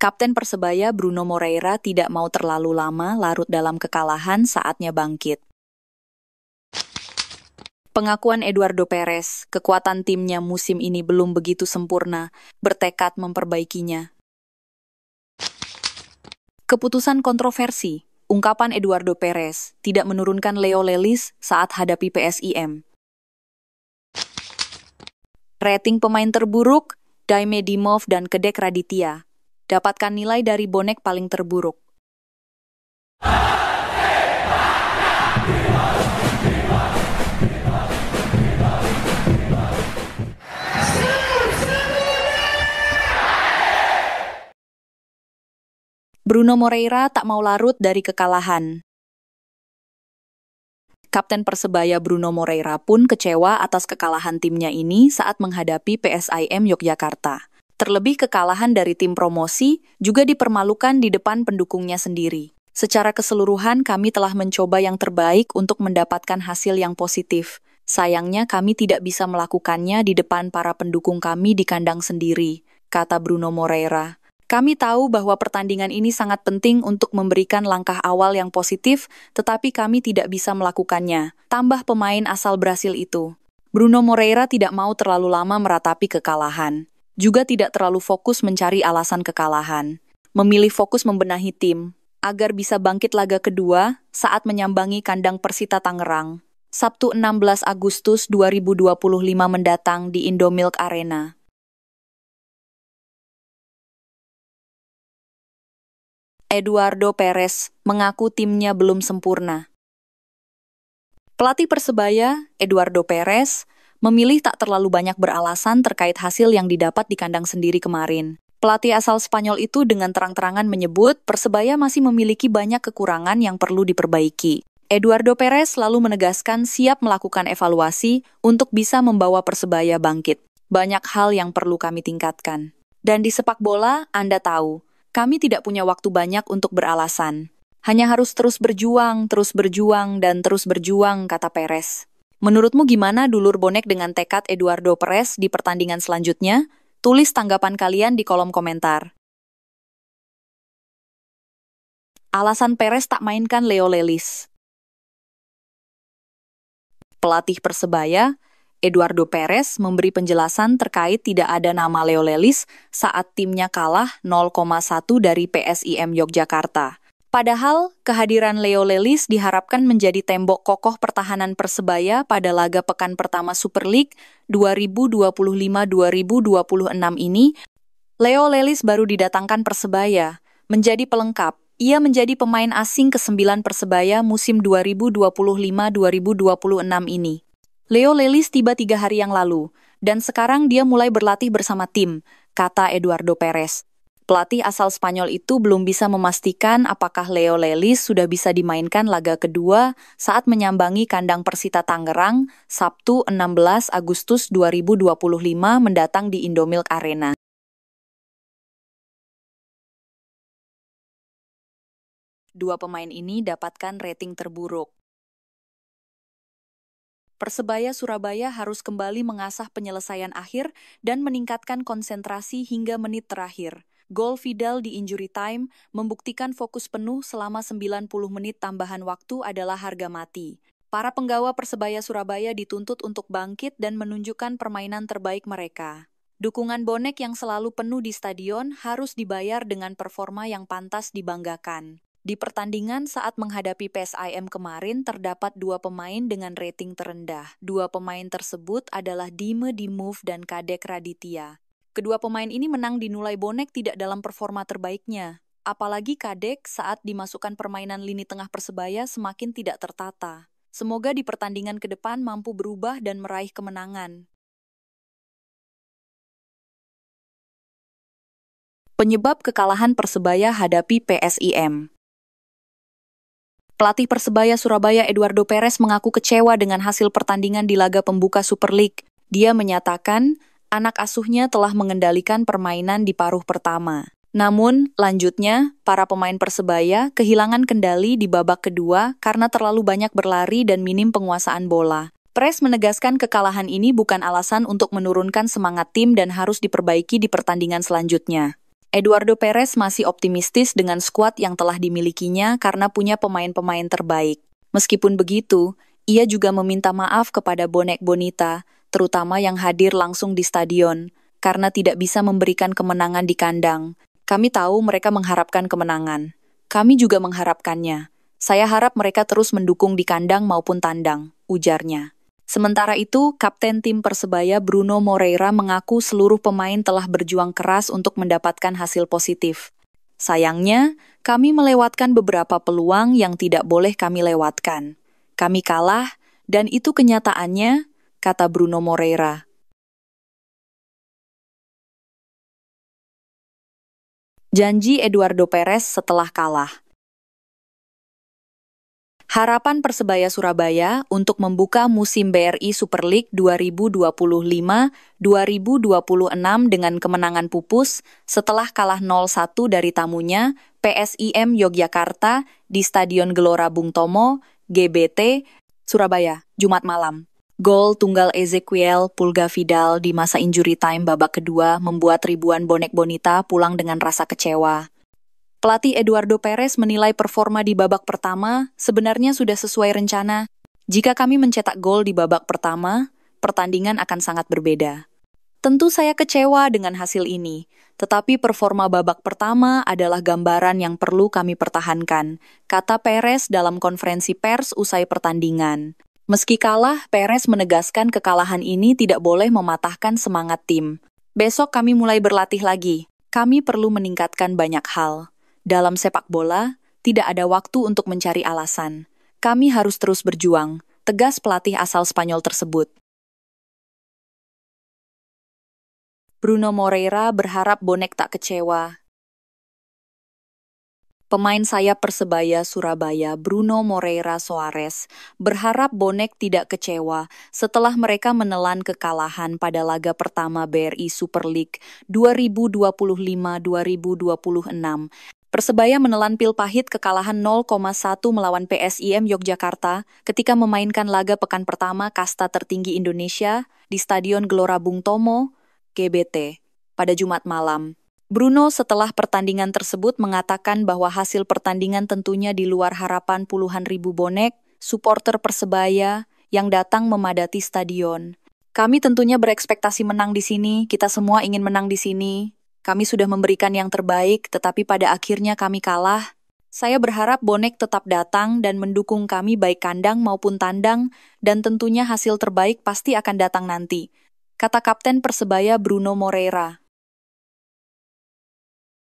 Kapten Persebaya Bruno Moreira tidak mau terlalu lama larut dalam kekalahan, saatnya bangkit. Pengakuan Eduardo Perez, kekuatan timnya musim ini belum begitu sempurna, bertekad memperbaikinya. Keputusan kontroversi, ungkapan Eduardo Perez tidak menurunkan Leo Lelis saat hadapi PSIM. Rating pemain terburuk, Daime Dimov dan Kedek Raditya. Dapatkan nilai dari bonek paling terburuk. Bruno Moreira tak mau larut dari kekalahan. Kapten Persebaya Bruno Moreira pun kecewa atas kekalahan timnya ini saat menghadapi PSIM Yogyakarta. Terlebih kekalahan dari tim promosi juga dipermalukan di depan pendukungnya sendiri. Secara keseluruhan kami telah mencoba yang terbaik untuk mendapatkan hasil yang positif. Sayangnya kami tidak bisa melakukannya di depan para pendukung kami di kandang sendiri, kata Bruno Moreira. Kami tahu bahwa pertandingan ini sangat penting untuk memberikan langkah awal yang positif, tetapi kami tidak bisa melakukannya, tambah pemain asal Brasil itu. Bruno Moreira tidak mau terlalu lama meratapi kekalahan. Juga tidak terlalu fokus mencari alasan kekalahan. Memilih fokus membenahi tim, agar bisa bangkit laga kedua saat menyambangi kandang Persita Tangerang. Sabtu 16 Agustus 2025 mendatang di Indomilk Arena. Eduardo Perez mengaku timnya belum sempurna. Pelatih Persebaya, Eduardo Perez, memilih tak terlalu banyak beralasan terkait hasil yang didapat di kandang sendiri kemarin. Pelatih asal Spanyol itu dengan terang-terangan menyebut Persebaya masih memiliki banyak kekurangan yang perlu diperbaiki. Eduardo Perez selalu menegaskan siap melakukan evaluasi untuk bisa membawa Persebaya bangkit. Banyak hal yang perlu kami tingkatkan. Dan di sepak bola, Anda tahu, kami tidak punya waktu banyak untuk beralasan. Hanya harus terus berjuang, dan terus berjuang, kata Perez. Menurutmu gimana dulur bonek dengan tekad Eduardo Perez di pertandingan selanjutnya? Tulis tanggapan kalian di kolom komentar. Alasan Perez tak mainkan Leo Lelis. Pelatih Persebaya, Eduardo Perez memberi penjelasan terkait tidak ada nama Leo Lelis saat timnya kalah 0,1 dari PSIM Yogyakarta. Padahal, kehadiran Leo Lelis diharapkan menjadi tembok kokoh pertahanan Persebaya pada laga pekan pertama Super League 2025-2026 ini. Leo Lelis baru didatangkan Persebaya, menjadi pelengkap. Ia menjadi pemain asing ke-9 Persebaya musim 2025-2026 ini. Leo Lelis tiba 3 hari yang lalu, dan sekarang dia mulai berlatih bersama tim, kata Eduardo Perez. Pelatih asal Spanyol itu belum bisa memastikan apakah Leo Lelis sudah bisa dimainkan laga kedua saat menyambangi kandang Persita Tangerang Sabtu 16 Agustus 2025 mendatang di Indomilk Arena. Dua pemain ini dapatkan rating terburuk. Persebaya Surabaya harus kembali mengasah penyelesaian akhir dan meningkatkan konsentrasi hingga menit terakhir. Gol Vidal di injury time membuktikan fokus penuh selama 90 menit tambahan waktu adalah harga mati. Para penggawa Persebaya Surabaya dituntut untuk bangkit dan menunjukkan permainan terbaik mereka. Dukungan bonek yang selalu penuh di stadion harus dibayar dengan performa yang pantas dibanggakan. Di pertandingan saat menghadapi PSIM kemarin terdapat 2 pemain dengan rating terendah. 2 pemain tersebut adalah Daime Dimov dan Kedek Raditya. Kedua pemain ini menang dinilai bonek tidak dalam performa terbaiknya. Apalagi Kedek saat dimasukkan permainan lini tengah Persebaya semakin tidak tertata. Semoga di pertandingan ke depan mampu berubah dan meraih kemenangan. Penyebab kekalahan Persebaya hadapi PSIM. Pelatih Persebaya Surabaya Eduardo Perez mengaku kecewa dengan hasil pertandingan di laga pembuka Super League. Dia menyatakan, anak asuhnya telah mengendalikan permainan di paruh pertama. Namun, lanjutnya, para pemain Persebaya kehilangan kendali di babak kedua karena terlalu banyak berlari dan minim penguasaan bola. Perez menegaskan kekalahan ini bukan alasan untuk menurunkan semangat tim dan harus diperbaiki di pertandingan selanjutnya. Eduardo Perez masih optimistis dengan skuad yang telah dimilikinya karena punya pemain-pemain terbaik. Meskipun begitu, ia juga meminta maaf kepada bonek bonita, terutama yang hadir langsung di stadion, karena tidak bisa memberikan kemenangan di kandang. Kami tahu mereka mengharapkan kemenangan. Kami juga mengharapkannya. Saya harap mereka terus mendukung di kandang maupun tandang, ujarnya. Sementara itu, Kapten tim Persebaya Bruno Moreira mengaku seluruh pemain telah berjuang keras untuk mendapatkan hasil positif. Sayangnya, kami melewatkan beberapa peluang yang tidak boleh kami lewatkan. Kami kalah, dan itu kenyataannya, kata Bruno Moreira. Janji Eduardo Perez setelah kalah. Harapan Persebaya Surabaya untuk membuka musim BRI Super League 2025-2026 dengan kemenangan pupus setelah kalah 0-1 dari tamunya PSIM Yogyakarta di Stadion Gelora Bung Tomo, GBT, Surabaya, Jumat malam. Gol tunggal Ezequiel Pulga Vidal di masa injury time babak kedua membuat ribuan bonek bonita pulang dengan rasa kecewa. Pelatih Eduardo Perez menilai performa di babak pertama sebenarnya sudah sesuai rencana. Jika kami mencetak gol di babak pertama, pertandingan akan sangat berbeda. Tentu saya kecewa dengan hasil ini, tetapi performa babak pertama adalah gambaran yang perlu kami pertahankan, kata Perez dalam konferensi pers usai pertandingan. Meski kalah, Perez menegaskan kekalahan ini tidak boleh mematahkan semangat tim. Besok kami mulai berlatih lagi. Kami perlu meningkatkan banyak hal. Dalam sepak bola, tidak ada waktu untuk mencari alasan. Kami harus terus berjuang, tegas pelatih asal Spanyol tersebut. Bruno Moreira berharap bonek tak kecewa. Pemain sayap Persebaya Surabaya Bruno Moreira Soares berharap bonek tidak kecewa setelah mereka menelan kekalahan pada laga pertama BRI Super League 2025-2026. Persebaya menelan pil pahit kekalahan 0,1 melawan PSIM Yogyakarta ketika memainkan laga pekan pertama kasta tertinggi Indonesia di Stadion Gelora Bung Tomo, GBT, pada Jumat malam. Bruno setelah pertandingan tersebut mengatakan bahwa hasil pertandingan tentunya di luar harapan puluhan ribu bonek, supporter Persebaya yang datang memadati stadion. Kami tentunya berekspektasi menang di sini, kita semua ingin menang di sini. Kami sudah memberikan yang terbaik, tetapi pada akhirnya kami kalah. Saya berharap bonek tetap datang dan mendukung kami baik kandang maupun tandang, dan tentunya hasil terbaik pasti akan datang nanti, kata Kapten Persebaya Bruno Moreira.